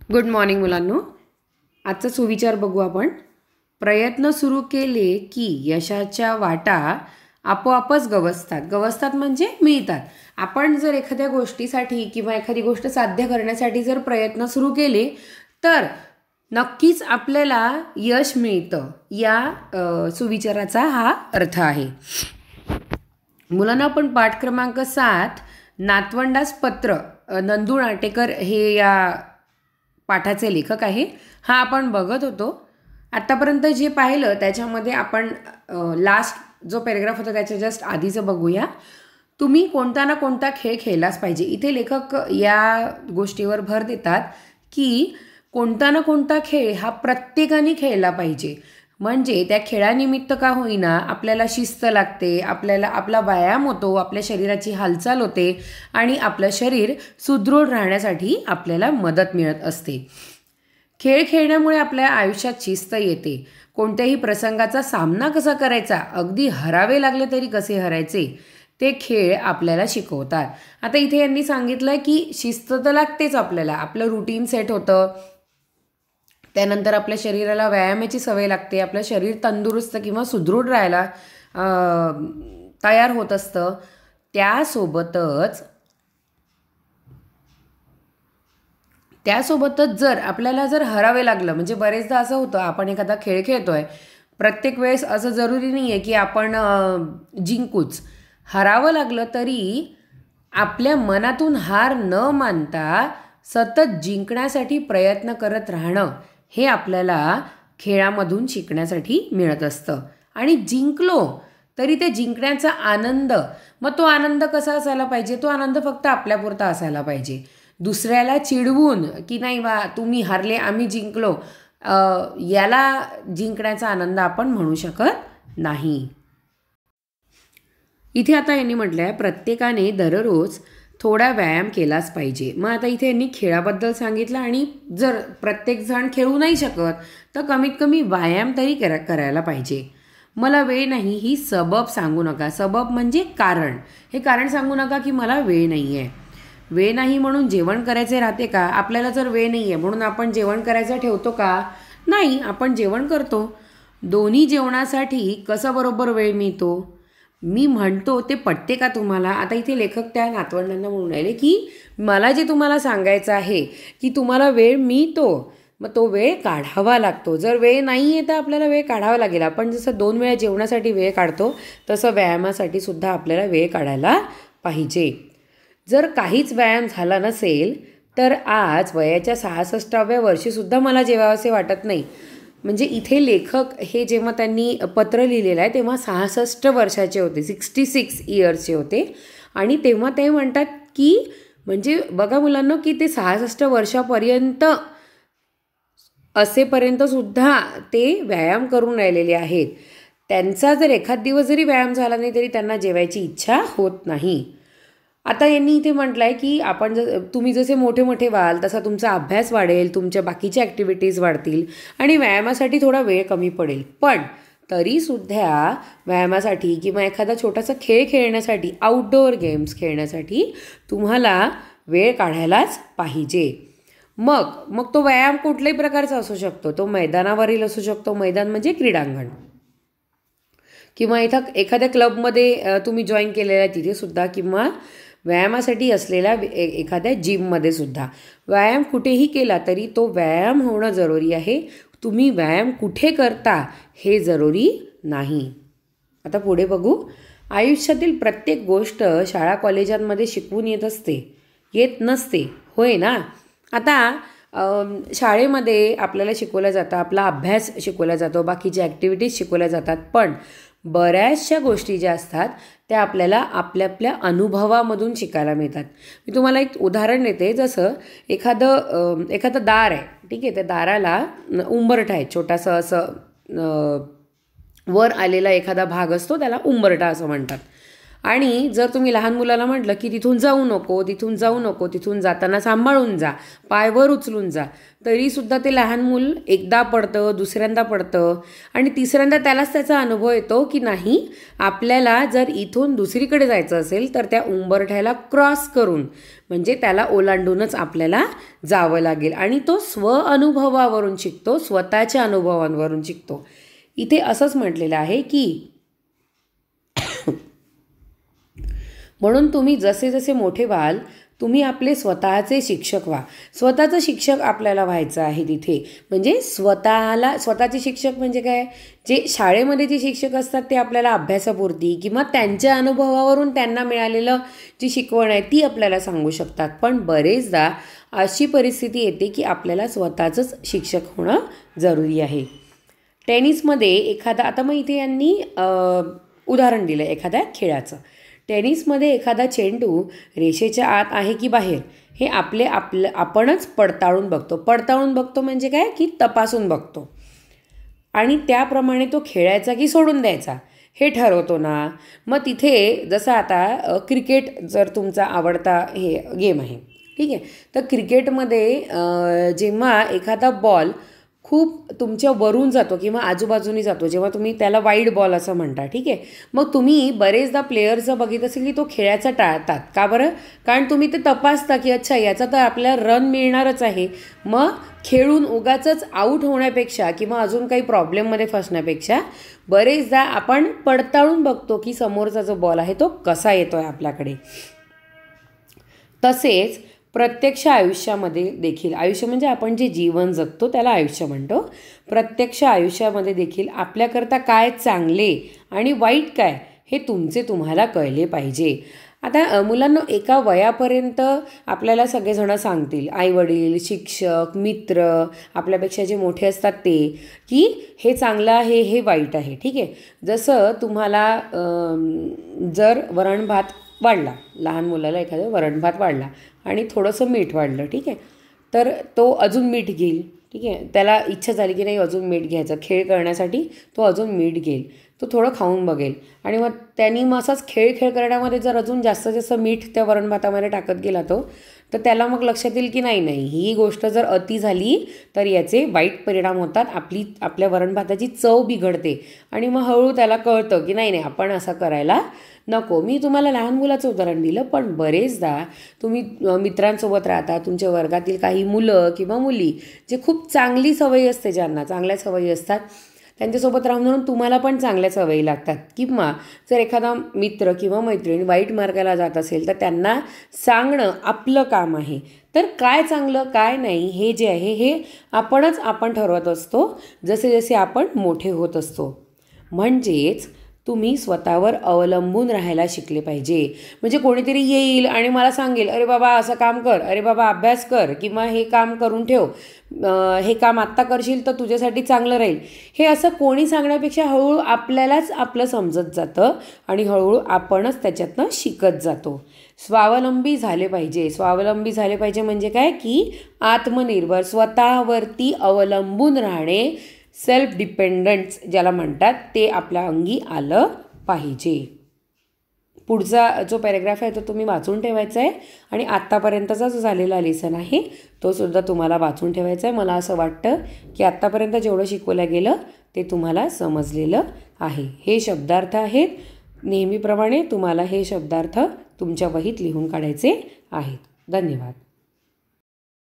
Good morning मुलांनो. आजचा सुविचार बघू आपण. प्रयत्न सुरू केले की यशाच्या वाटा आपोआपच गवसतात. गवसतात म्हणजे मिळतात. आपण जर एखाद्या गोष्टीसाठी किंवा एखादी गोष्ट साध्य करण्यासाठी जर प्रयत्न सुरू केले तर नक्कीच आपल्याला यश मिळतं. या सुविचाराचा हा अर्थ आहे. मुलांना आपण पाठ क्रमांक 7 नातवंडास पत्र, नंदू नाटेकर हे या पाठाचे लेखक आहे. हा आपण बघत होतो. आत्तापर्यंत जे पाहिलं त्याच्यामध्ये आपण लास्ट जो पॅरेग्राफ होता त्याच्या जस्ट आधीचं बघूया. तुम्ही कोणता ना कोणता खेळ खेळलाच पाहिजे. इथे लेखक या गोष्टीवर भर देतात की कोणता ना कोणता खेळ हा प्रत्येकाने खेळला पाहिजे. म्हणजे त्या खेळानिमित्त का होईना आपल्याला शिस्त लागते, आपल्याला आपला व्यायाम होतो, आपल्या शरीराची हालचाल होते आणि आपलं शरीर सुदृढ राहण्यासाठी आपल्याला मदत मिळत असते. खेळ खेळण्यामुळे आपल्या आयुष्यात शिस्त येते. कोणत्याही प्रसंगाचा सामना कसा करायचा, अगदी हरावे लागले तरी कसे हरायचे, ते खेळ आपल्याला शिकवतात. आता इथे यांनी सांगितलं की शिस्त तर लागतेच आपल्याला. आपलं रुटीन सेट होतं, त्यानंतर आपल्या शरीराला व्यायामाची सवय लागते, आपलं शरीर तंदुरुस्त किंवा सुदृढ राहायला तयार होत असतं. त्यासोबतच जर आपल्याला हरावे लागलं, म्हणजे बरेचदा असं होतं आपण एखादा खेळ खेळतोय, प्रत्येक वेळेस असं जरुरी नाही आहे की आपण जिंकूच. हरावं लागलं तरी आपल्या मनातून हार न मानता सतत जिंकण्यासाठी प्रयत्न करत राहणं हे आपल्याला खेळामधून शिकण्यासाठी मिळत असतं. आणि जिंकलो तरी ते जिंकण्याचा आनंद, मग तो आनंद कसा असायला पाहिजे, तो आनंद फक्त आपल्यापुरता असायला पाहिजे. दुसऱ्याला चिडवून की नाही बा तुम्ही हारले आम्ही जिंकलो, याला जिंकण्याचा आनंद आपण म्हणू शकत नाही. इथे आता यांनी म्हटलं आहे प्रत्येकाने दररोज थोडा व्यायाम केलाच पाहिजे. मग आता इथे यांनी खेळाबद्दल सांगितलं आणि जर प्रत्येकजण खेळू नाही शकत तर कमीत कमी व्यायाम तरी करायला पाहिजे. मला वेळ नाही ही सबब सांगू नका. सबब म्हणजे कारण. हे कारण सांगू नका की मला वेळ नाही आहे. वेळ नाही म्हणून जेवण करायचे राहते का? आपल्याला जर वेळ नाही आहे म्हणून आपण जेवण करायचं ठेवतो का? नाही, आपण जेवण करतो. दोन्ही जेवणासाठी कसा बरोबर वेळ मिळतो? मी म्हणतो ते पटते का तुम्हाला? आता इथे लेखक त्या नातवंडांना म्हणून राहिले की मला जे तुम्हाला सांगायचं आहे की तुम्हाला वेळ मिळतो, मग तो वेळ काढावा लागतो. जर वेळ नाही आहे तर आपल्याला वेळ काढावा लागेल. आपण जसं 2 वेळा जेवणासाठी वेळ काढतो तसं व्यायामासाठी सुद्धा आपल्याला वेळ काढायला पाहिजे. जर काहीच व्यायाम झाला नसेल तर आज वयाच्या 66व्या वर्षीसुद्धा मला जेवावंसे वाटत नाही. म्हणजे इथे लेखक हे जेव्हा त्यांनी पत्र लिहिलेलं आहे तेव्हा 66 वर्षाचे होते, 66 इयर्सचे होते. आणि तेव्हा ते म्हणतात की म्हणजे बघा मुलांना की ते 66 वर्षापर्यंत असेपर्यंतसुद्धा ते व्यायाम करून राहिलेले आहेत. त्यांचा जर एखाद दिवस जरी व्यायाम झाला नाही तरी त्यांना जेवायची इच्छा होत नाही. आता यांनी इथे म्हटलं आहे की आपण तुम्ही जसे मोठे मोठे व्हाल तसा तुमचा अभ्यास वाढेल, तुमच्या बाकीच्या ॲक्टिव्हिटीज वाढतील आणि व्यायामासाठी थोडा वेळ कमी पडेल. पण तरीसुद्धा व्यायामासाठी किंवा एखादा छोटासा खेळ खेळण्यासाठी, आउटडोअर गेम्स खेळण्यासाठी तुम्हाला वेळ काढायलाच पाहिजे. मग तो व्यायाम कुठल्याही प्रकारचा असू शकतो. तो मैदानावरील असू शकतो. मैदान म्हणजे क्रीडांगण, किंवा इथं एखाद्या क्लबमध्ये तुम्ही जॉईन केलेला आहे तिथेसुद्धा, किंवा व्यायामासाठी असलेल्या एखाद्या जिममध्ये सुद्धा. व्यायाम कुठेही केला तरी तो व्यायाम होणं जरुरी आहे. तुम्ही व्यायाम कुठे करता हे जरुरी नाही. आता पुढे बघू. आयुष्यातील प्रत्येक गोष्ट शाळा कॉलेजांमध्ये शिकवून येत नसते, होय ना? आता शाळेमध्ये आपल्याला शिकवलं जातं, आपला अभ्यास शिकवला जातो, बाकीच्या ॲक्टिव्हिटीज शिकवल्या जातात. पण बऱ्याचशा गोष्टी ज्या असतात त्या आपल्याला आपल्या अनुभवामधून शिकायला मिळतात. मी तुम्हाला एक उदाहरण देते. जसं एखादं दार आहे, ठीक आहे. त्या दाराला उंबरठा आहे, छोटासा असं वर आलेला एखादा भाग असतो त्याला उंबरठा असं म्हणतात. आणि जर तुम्ही लहान मुलाला म्हटलं की तिथून जाऊ नको, तिथून जाऊ नको, तिथून जाताना सांभाळून जा, पायवर उचलून जा, तरीसुद्धा ते लहान मूल एकदा पडतं, दुसऱ्यांदा पडतं आणि तिसऱ्यांदा त्यालाच त्याचा अनुभव येतो की नाही, आपल्याला जर इथून दुसरीकडे जायचं असेल तर त्या उंबरठ्याला क्रॉस करून म्हणजे त्याला ओलांडूनच आपल्याला जावं लागेल. आणि तो अनुभवावरून शिकतो, स्वतःच्या अनुभवांवरून शिकतो. इथे असंच म्हटलेलं आहे की म्हणून तुम्ही जसे जसे मोठे व्हाल तुम्ही आपले स्वतःचे शिक्षक व्हा. स्वतःचं शिक्षक आपल्याला व्हायचं आहे तिथे. म्हणजे स्वतःचे शिक्षक म्हणजे काय, जे शाळेमध्ये जे शिक्षक असतात ते आपल्याला अभ्यासापुरती किंवा त्यांच्या अनुभवावरून त्यांना मिळालेलं जी शिकवण आहे ती आपल्याला सांगू शकतात. पण बरेचदा अशी परिस्थिती येते की आपल्याला स्वतःचंच शिक्षक होणं जरुरी आहे. टेनिसमध्ये एखादा, आता मग इथे यांनी उदाहरण दिलं एखाद्या खेळाचं. टेनिसमध्ये एखादा चेंडू रेषेच्या आत आहे की बाहेर हे आपणच पडताळून बघतो. पडताळून बघतो म्हणजे काय की तपासून बघतो आणि त्याप्रमाणे तो खेळायचा की सोडून द्यायचा हे ठरवतो ना. मग तिथे जसं आता क्रिकेट जर तुमचा आवडता हे गेम आहे, ठीक आहे, तर क्रिकेटमध्ये जेव्हा एखादा बॉल खूप तुमच्या वरून जातो किंवा आजूबाजूनी जातो, जेव्हा तुम्ही त्याला वाईड बॉल असं म्हणता, ठीक आहे, मग तुम्ही बरेचदा प्लेयर्सचं बघित असेल की तो खेळायचा टाळतात. का बरं? कारण तुम्ही ते तपासता की अच्छा याचा तर आपल्याला रन मिळणारच आहे. मग खेळून उगाचच आऊट होण्यापेक्षा किंवा अजून काही प्रॉब्लेममध्ये फसण्यापेक्षा बरेचदा आपण पडताळून बघतो की समोरचा जो बॉल आहे तो कसा येतो आहे आपल्याकडे. तसेच प्रत्यक्ष आयुष्यामध्ये देखील, आयुष्य म्हणजे आपण जे जीवन जगतो त्याला आयुष्य म्हणतो, प्रत्यक्ष आयुष्यामध्ये देखील आपल्याकरता काय चांगले आणि वाईट काय हे तुम्हाला कळले पाहिजे. आता मुलांना एका वयापर्यंत आपल्याला सगळेजण सांगतील, आईवडील, शिक्षक, मित्र, आपल्यापेक्षा जे मोठे असतात ते, की हे चांगलं आहे, हे वाईट आहे, ठीक आहे. जसं तुम्हाला जर वरण भात वाढला, लहान मुलाला एखादं वरण भात वाढला आणि थोडंसं मीठ वाढलं, ठीक आहे, तर तो अजून मीठ घेईल, ठीक आहे, त्याला इच्छा झाली की नाही अजून मीठ घ्यायचं, खेळ करण्यासाठी तो अजून मीठ घेईल, तो थोडं खाऊन बघेल आणि मग त्यांनी मग असाच खेळ करण्यामध्ये जर अजून जास्त मीठ त्या वरण भातामध्ये टाकत गेला तो, तर त्याला मग लक्षात येईल की नाही ही गोष्ट जर अति झाली तर याचे वाईट परिणाम होतात, आपल्या वरण भाताची चव बिघडते आणि मग हळूहळू त्याला कळतं की नाही आपण असं करायला नको. मी तुम्हाला लहान मुलाचं उदाहरण दिलं, पण बरेचदा तुम्ही मित्रांसोबत राहता, तुमच्या वर्गातील काही मुलं किंवा मुली जे खूप चांगली सवयी असते, ज्यांना चांगल्या सवयी असतात, त्यांच्यासोबत राहून तुम्हाला पण चांगल्या सवयी लागतात. किंवा जर एखादा मित्र किंवा मैत्रीण वाईट मार्गाला जात असेल तर त्यांना सांगणं आपलं काम आहे. तर काय चांगलं काय नाही हे जे आहे हे आपण ठरवत असतो जसे जसे आपण मोठे होत असतो. म्हणजेच तुम्ही स्वतःवर अवलंबून राहायला शिकले पाहिजे. म्हणजे कोणीतरी येईल आणि मला सांगेल, अरे बाबा असं काम कर, अरे बाबा अभ्यास कर, किंवा हे काम करून ठेव, हे काम आत्ता करशील तर तुझ्यासाठी चांगलं राहील, हे असं कोणी सांगण्यापेक्षा हळूहळू आपल्यालाच आपलं समजत जातं आणि हळूहळू आपणच त्याच्यातनं शिकत जातो. स्वावलंबी झाले पाहिजे. स्वावलंबी झाले पाहिजे म्हणजे काय की आत्मनिर्भर, स्वतःवरती अवलंबून राहणे, सेल्फ डिपेंडन्स ज्याला म्हणतात, ते आपल्या अंगी आलं पाहिजे. पुढचा जो पॅरेग्राफ आहे तो तुम्ही वाचून ठेवायचा आहे आणि आत्तापर्यंतचा जो झालेला लेसन आहे तो सुद्धा तुम्हाला वाचून ठेवायचा आहे. मला असं वाटतं की आत्तापर्यंत जेवढं शिकवलं गेलं ते तुम्हाला समजलेलं आहे. हे शब्दार्थ आहेत. नेहमीप्रमाणे तुम्हाला हे शब्दार्थ तुमच्या वहीत लिहून काढायचे आहेत. धन्यवाद.